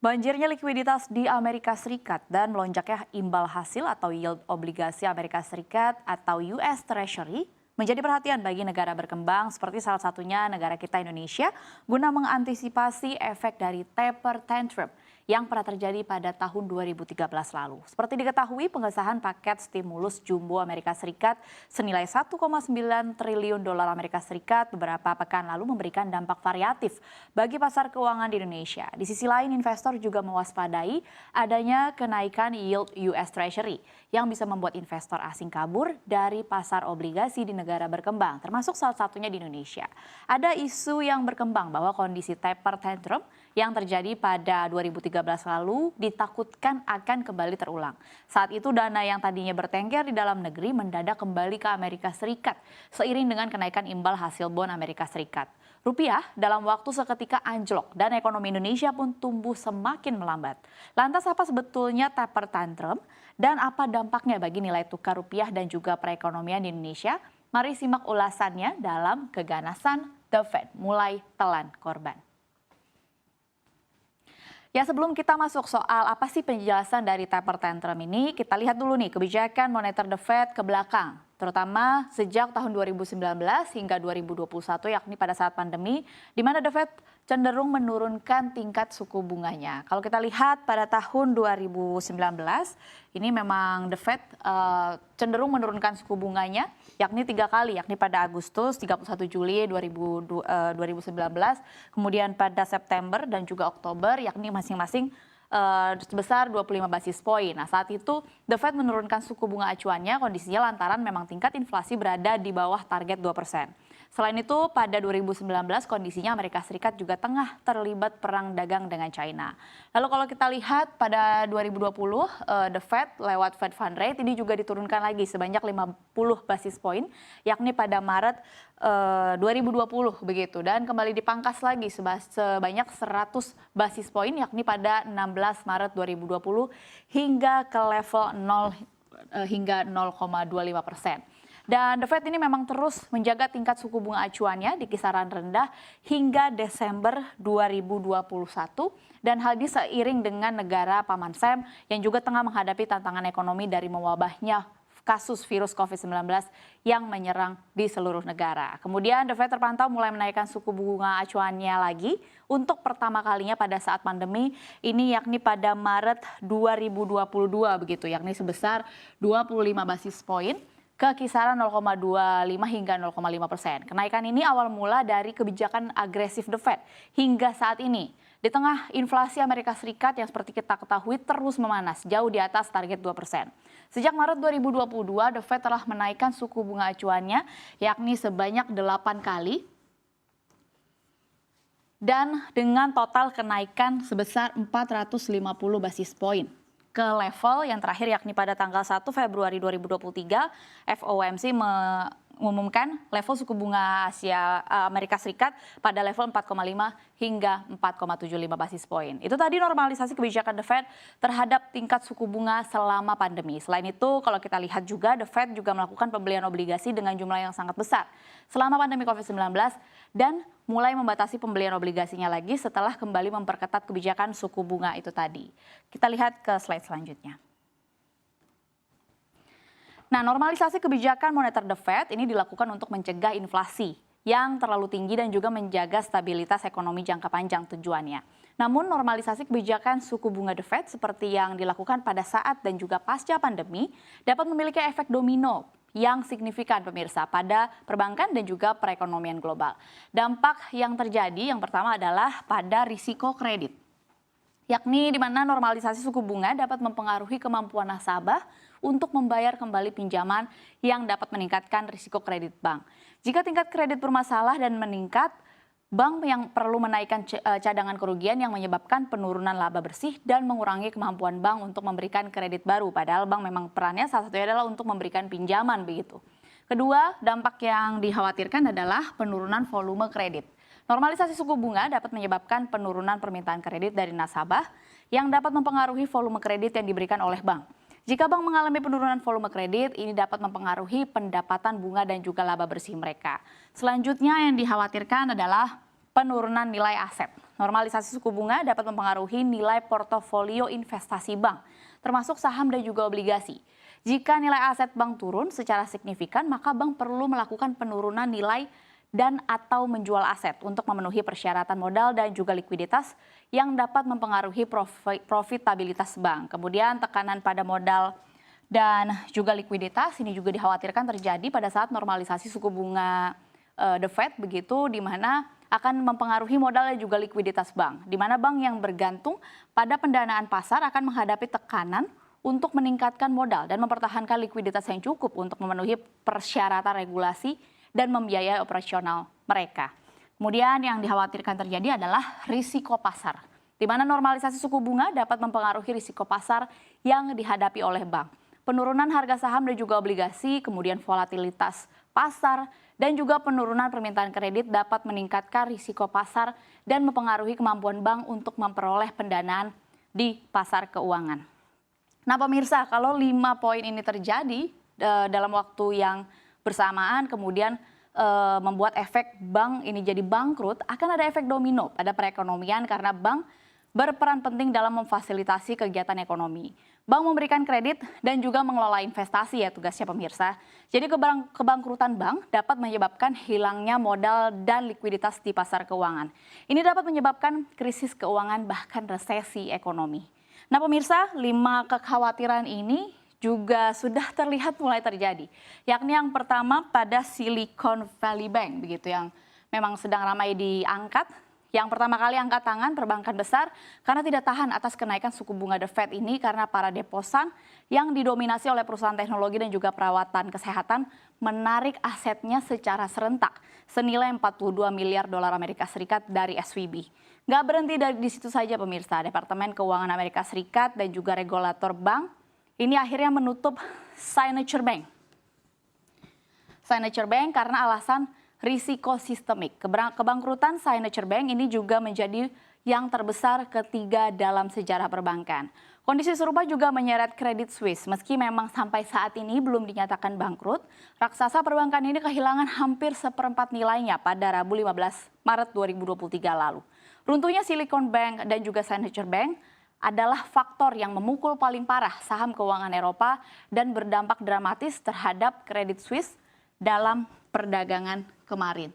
Banjirnya likuiditas di Amerika Serikat dan melonjaknya imbal hasil atau yield obligasi Amerika Serikat atau US Treasury menjadi perhatian bagi negara berkembang seperti salah satunya negara kita Indonesia guna mengantisipasi efek dari taper tantrum yang pernah terjadi pada tahun 2013 lalu. Seperti diketahui, pengesahan paket stimulus jumbo Amerika Serikat senilai 1,9 triliun dolar Amerika Serikat beberapa pekan lalu memberikan dampak variatif bagi pasar keuangan di Indonesia. Di sisi lain, investor juga mewaspadai adanya kenaikan yield US Treasury yang bisa membuat investor asing kabur dari pasar obligasi di negara berkembang, termasuk salah satunya di Indonesia. Ada isu yang berkembang bahwa kondisi taper tantrum yang terjadi pada 2013 lalu ditakutkan akan kembali terulang. Saat itu dana yang tadinya bertengger di dalam negeri mendadak kembali ke Amerika Serikat seiring dengan kenaikan imbal hasil bon Amerika Serikat. Rupiah dalam waktu seketika anjlok dan ekonomi Indonesia pun tumbuh semakin melambat. Lantas apa sebetulnya taper tantrum dan apa dampaknya bagi nilai tukar rupiah dan juga perekonomian di Indonesia? Mari simak ulasannya dalam keganasan The Fed mulai telan korban. Ya, sebelum kita masuk soal apa sih penjelasan dari taper tantrum ini, kita lihat dulu nih kebijakan moneter The Fed ke belakang, terutama sejak tahun 2019 hingga 2021 yakni pada saat pandemi, di mana The Fed cenderung menurunkan tingkat suku bunganya. Kalau kita lihat pada tahun 2019, ini memang The Fed cenderung menurunkan suku bunganya yakni 3 kali, yakni pada Agustus, 31 Juli 2019, kemudian pada September dan juga Oktober, yakni masing-masing sebesar 25 basis poin. Nah, saat itu The Fed menurunkan suku bunga acuannya, kondisinya lantaran memang tingkat inflasi berada di bawah target 2%. Selain itu, pada 2019 kondisinya Amerika Serikat juga tengah terlibat perang dagang dengan China. Lalu kalau kita lihat pada 2020, The Fed lewat Fed Fund Rate ini juga diturunkan lagi sebanyak 50 basis poin, yakni pada Maret 2020 begitu. Dan kembali dipangkas lagi sebanyak 100 basis poin, yakni pada 16 Maret 2020 hingga ke level 0 hingga 0,25%. Dan The Fed ini memang terus menjaga tingkat suku bunga acuannya di kisaran rendah hingga Desember 2021. Dan hal ini seiring dengan negara Paman Sam yang juga tengah menghadapi tantangan ekonomi dari mewabahnya kasus virus COVID-19 yang menyerang di seluruh negara. Kemudian The Fed terpantau mulai menaikkan suku bunga acuannya lagi untuk pertama kalinya pada saat pandemi ini, yakni pada Maret 2022 begitu, yakni sebesar 25 basis poin ke kisaran 0,25 hingga 0,5%. Kenaikan ini awal mula dari kebijakan agresif The Fed hingga saat ini. Di tengah inflasi Amerika Serikat yang seperti kita ketahui terus memanas, jauh di atas target 2%. Sejak Maret 2022, The Fed telah menaikkan suku bunga acuannya, yakni sebanyak 8 kali. Dan dengan total kenaikan sebesar 450 basis poin. Ke level yang terakhir yakni pada tanggal 1 Februari 2023, FOMC mengumumkan level suku bunga Amerika Serikat pada level 4,5 hingga 4,75 basis poin. Itu tadi normalisasi kebijakan The Fed terhadap tingkat suku bunga selama pandemi. Selain itu, kalau kita lihat juga The Fed juga melakukan pembelian obligasi dengan jumlah yang sangat besar selama pandemi COVID-19 dan mulai membatasi pembelian obligasinya lagi setelah kembali memperketat kebijakan suku bunga itu tadi. Kita lihat ke slide selanjutnya. Nah, normalisasi kebijakan moneter The Fed ini dilakukan untuk mencegah inflasi yang terlalu tinggi dan juga menjaga stabilitas ekonomi jangka panjang tujuannya. Namun normalisasi kebijakan suku bunga The Fed seperti yang dilakukan pada saat dan juga pasca pandemi dapat memiliki efek domino yang signifikan pemirsa pada perbankan dan juga perekonomian global. Dampak yang terjadi yang pertama adalah pada risiko kredit, yakni di mana normalisasi suku bunga dapat mempengaruhi kemampuan nasabah untuk membayar kembali pinjaman yang dapat meningkatkan risiko kredit bank. Jika tingkat kredit bermasalah dan meningkat, bank yang perlu menaikkan cadangan kerugian yang menyebabkan penurunan laba bersih dan mengurangi kemampuan bank untuk memberikan kredit baru. Padahal bank memang perannya salah satunya adalah untuk memberikan pinjaman begitu. Kedua, dampak yang dikhawatirkan adalah penurunan volume kredit. Normalisasi suku bunga dapat menyebabkan penurunan permintaan kredit dari nasabah yang dapat mempengaruhi volume kredit yang diberikan oleh bank. Jika bank mengalami penurunan volume kredit, ini dapat mempengaruhi pendapatan bunga dan juga laba bersih mereka. Selanjutnya yang dikhawatirkan adalah penurunan nilai aset. Normalisasi suku bunga dapat mempengaruhi nilai portofolio investasi bank, termasuk saham dan juga obligasi. Jika nilai aset bank turun secara signifikan, maka bank perlu melakukan penurunan nilai dan atau menjual aset untuk memenuhi persyaratan modal dan juga likuiditas yang dapat mempengaruhi profitabilitas bank. Kemudian tekanan pada modal dan juga likuiditas ini juga dikhawatirkan terjadi pada saat normalisasi suku bunga The Fed begitu, di mana akan mempengaruhi modal dan juga likuiditas bank, di mana bank yang bergantung pada pendanaan pasar akan menghadapi tekanan untuk meningkatkan modal dan mempertahankan likuiditas yang cukup untuk memenuhi persyaratan regulasi dan membiayai operasional mereka. Kemudian yang dikhawatirkan terjadi adalah risiko pasar, di mana normalisasi suku bunga dapat mempengaruhi risiko pasar yang dihadapi oleh bank. Penurunan harga saham dan juga obligasi, kemudian volatilitas pasar, dan juga penurunan permintaan kredit dapat meningkatkan risiko pasar dan mempengaruhi kemampuan bank untuk memperoleh pendanaan di pasar keuangan. Nah pemirsa, kalau 5 poin ini terjadi dalam waktu yang bersamaan kemudian membuat efek bank ini jadi bangkrut, akan ada efek domino pada perekonomian karena bank berperan penting dalam memfasilitasi kegiatan ekonomi. Bank memberikan kredit dan juga mengelola investasi ya tugasnya pemirsa. Jadi kebangkrutan bank dapat menyebabkan hilangnya modal dan likuiditas di pasar keuangan. Ini dapat menyebabkan krisis keuangan bahkan resesi ekonomi. Nah pemirsa, 5 kekhawatiran ini juga sudah terlihat mulai terjadi. Yakni yang pertama pada Silicon Valley Bank begitu yang memang sedang ramai diangkat. Yang pertama kali angkat tangan perbankan besar karena tidak tahan atas kenaikan suku bunga The Fed ini karena para deposan yang didominasi oleh perusahaan teknologi dan juga perawatan kesehatan menarik asetnya secara serentak senilai 42 miliar dolar Amerika Serikat dari SVB. Nggak berhenti di situ saja pemirsa, Departemen Keuangan Amerika Serikat dan juga regulator bank ini akhirnya menutup Signature Bank. Signature Bank karena alasan risiko sistemik. Kebangkrutan Signature Bank ini juga menjadi yang terbesar ketiga dalam sejarah perbankan. Kondisi serupa juga menyeret Credit Suisse. Meski memang sampai saat ini belum dinyatakan bangkrut, raksasa perbankan ini kehilangan hampir seperempat nilainya pada Rabu 15 Maret 2023 lalu. Runtuhnya Silicon Bank dan juga Signature Bank adalah faktor yang memukul paling parah saham keuangan Eropa dan berdampak dramatis terhadap Credit Suisse dalam perdagangan kemarin.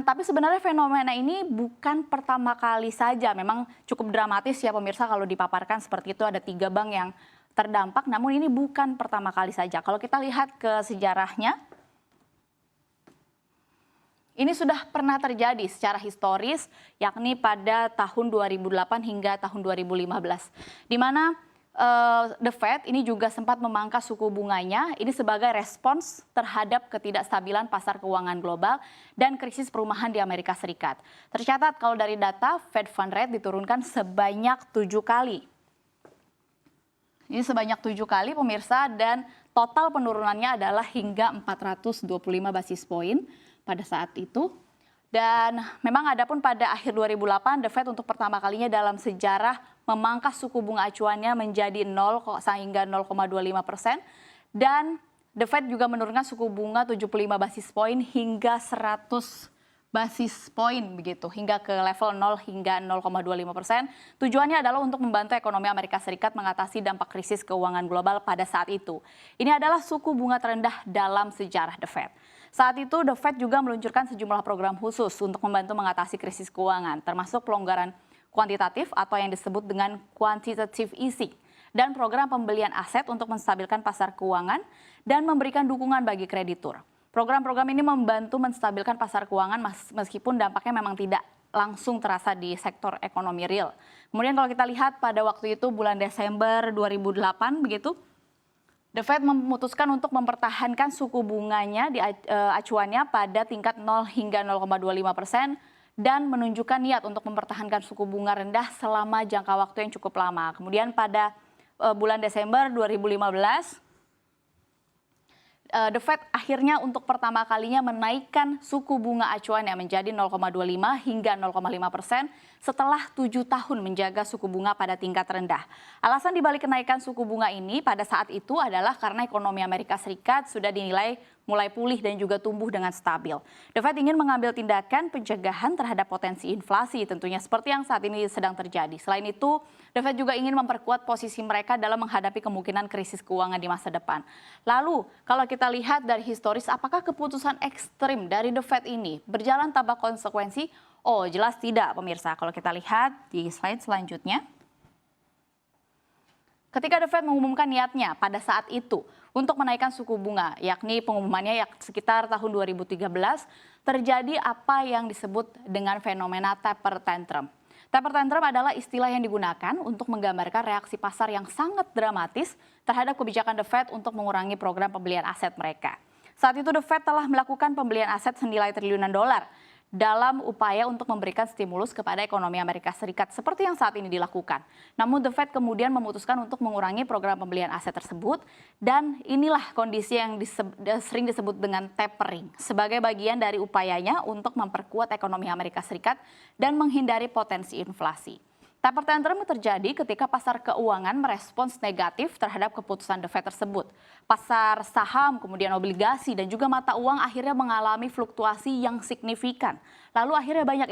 Tapi sebenarnya fenomena ini bukan pertama kali saja. Memang cukup dramatis ya pemirsa kalau dipaparkan seperti itu, ada 3 bank yang terdampak. Namun ini bukan pertama kali saja. Kalau kita lihat ke sejarahnya, ini sudah pernah terjadi secara historis, yakni pada tahun 2008 hingga tahun 2015. Di mana The Fed ini juga sempat memangkas suku bunganya, ini sebagai respons terhadap ketidakstabilan pasar keuangan global dan krisis perumahan di Amerika Serikat. Tercatat kalau dari data, Fed Fund Rate diturunkan sebanyak 7 kali. Ini sebanyak 7 kali pemirsa, dan total penurunannya adalah hingga 425 basis poin pada saat itu. Dan memang adapun pada akhir 2008, The Fed untuk pertama kalinya dalam sejarah memangkas suku bunga acuannya menjadi 0 hingga 0,25%. Dan The Fed juga menurunkan suku bunga 75 basis poin hingga 100 basis poin begitu, hingga ke level 0 hingga 0,25%. Tujuannya adalah untuk membantu ekonomi Amerika Serikat mengatasi dampak krisis keuangan global pada saat itu. Ini adalah suku bunga terendah dalam sejarah The Fed. Saat itu The Fed juga meluncurkan sejumlah program khusus untuk membantu mengatasi krisis keuangan, termasuk pelonggaran kuantitatif atau yang disebut dengan quantitative easing, dan program pembelian aset untuk menstabilkan pasar keuangan dan memberikan dukungan bagi kreditur. Program-program ini membantu menstabilkan pasar keuangan meskipun dampaknya memang tidak langsung terasa di sektor ekonomi real. Kemudian kalau kita lihat pada waktu itu bulan Desember 2008 begitu, The Fed memutuskan untuk mempertahankan suku bunganya di acuannya pada tingkat 0 hingga 0,25% dan menunjukkan niat untuk mempertahankan suku bunga rendah selama jangka waktu yang cukup lama. Kemudian pada bulan Desember 2015, The Fed akhirnya untuk pertama kalinya menaikkan suku bunga acuannya menjadi 0,25 hingga 0,5% setelah 7 tahun menjaga suku bunga pada tingkat rendah. Alasan dibalik kenaikan suku bunga ini pada saat itu adalah karena ekonomi Amerika Serikat sudah dinilai mulai pulih dan juga tumbuh dengan stabil. The Fed ingin mengambil tindakan pencegahan terhadap potensi inflasi tentunya seperti yang saat ini sedang terjadi. Selain itu, The Fed juga ingin memperkuat posisi mereka dalam menghadapi kemungkinan krisis keuangan di masa depan. Lalu, kalau kita lihat dari historis, apakah keputusan ekstrim dari The Fed ini berjalan tanpa konsekuensi? Oh, jelas tidak, pemirsa. Kalau kita lihat di slide selanjutnya, ketika The Fed mengumumkan niatnya pada saat itu untuk menaikkan suku bunga, yakni pengumumannya sekitar tahun 2013, terjadi apa yang disebut dengan fenomena taper tantrum. Taper tantrum adalah istilah yang digunakan untuk menggambarkan reaksi pasar yang sangat dramatis terhadap kebijakan The Fed untuk mengurangi program pembelian aset mereka. Saat itu The Fed telah melakukan pembelian aset senilai triliunan dolar dalam upaya untuk memberikan stimulus kepada ekonomi Amerika Serikat seperti yang saat ini dilakukan. Namun The Fed kemudian memutuskan untuk mengurangi program pembelian aset tersebut dan inilah kondisi yang sering disebut dengan tapering sebagai bagian dari upayanya untuk memperkuat ekonomi Amerika Serikat dan menghindari potensi inflasi. Taper tantrum terjadi ketika pasar keuangan merespons negatif terhadap keputusan The Fed tersebut. Pasar saham, kemudian obligasi, dan juga mata uang akhirnya mengalami fluktuasi yang signifikan. Lalu akhirnya banyak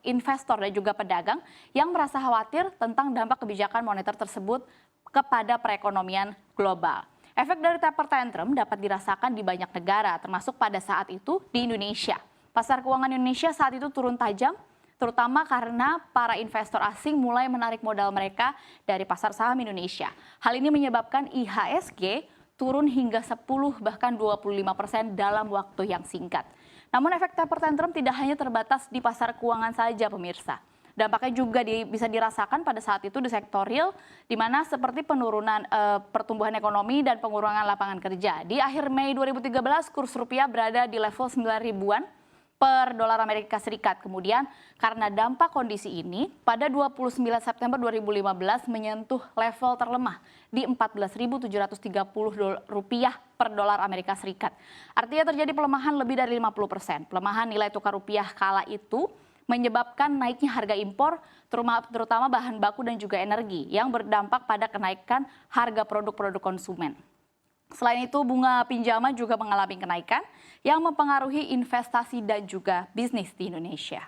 investor dan juga pedagang yang merasa khawatir tentang dampak kebijakan moneter tersebut kepada perekonomian global. Efek dari taper tantrum dapat dirasakan di banyak negara, termasuk pada saat itu di Indonesia. Pasar keuangan Indonesia saat itu turun tajam, terutama karena para investor asing mulai menarik modal mereka dari pasar saham Indonesia. Hal ini menyebabkan IHSG turun hingga 10 bahkan 25% dalam waktu yang singkat. Namun efek taper tantrum tidak hanya terbatas di pasar keuangan saja, pemirsa. Dampaknya juga bisa dirasakan pada saat itu di sektor real, di mana seperti penurunan pertumbuhan ekonomi dan pengurangan lapangan kerja. Di akhir Mei 2013, kurs rupiah berada di level 9 ribuan per dolar Amerika Serikat. Kemudian karena dampak kondisi ini, pada 29 September 2015 menyentuh level terlemah di 14.730 rupiah per dolar Amerika Serikat. Artinya terjadi pelemahan lebih dari 50%. Pelemahan nilai tukar rupiah kala itu menyebabkan naiknya harga impor, terutama bahan baku dan juga energi, yang berdampak pada kenaikan harga produk-produk konsumen. Selain itu, bunga pinjaman juga mengalami kenaikan yang mempengaruhi investasi dan juga bisnis di Indonesia.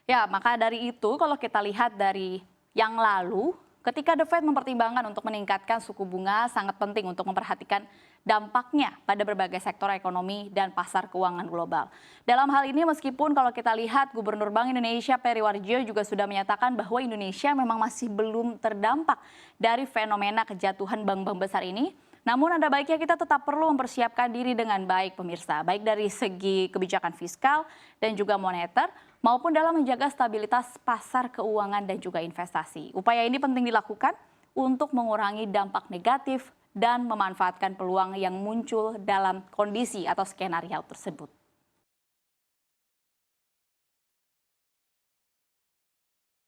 Ya, maka dari itu kalau kita lihat dari yang lalu, ketika The Fed mempertimbangkan untuk meningkatkan suku bunga, sangat penting untuk memperhatikan dampaknya pada berbagai sektor ekonomi dan pasar keuangan global. Dalam hal ini, meskipun kalau kita lihat Gubernur Bank Indonesia Peri Warjio juga sudah menyatakan bahwa Indonesia memang masih belum terdampak dari fenomena kejatuhan bank-bank besar ini, namun ada baiknya kita tetap perlu mempersiapkan diri dengan baik, pemirsa, baik dari segi kebijakan fiskal dan juga moneter, maupun dalam menjaga stabilitas pasar keuangan dan juga investasi. Upaya ini penting dilakukan untuk mengurangi dampak negatif dan memanfaatkan peluang yang muncul dalam kondisi atau skenario tersebut.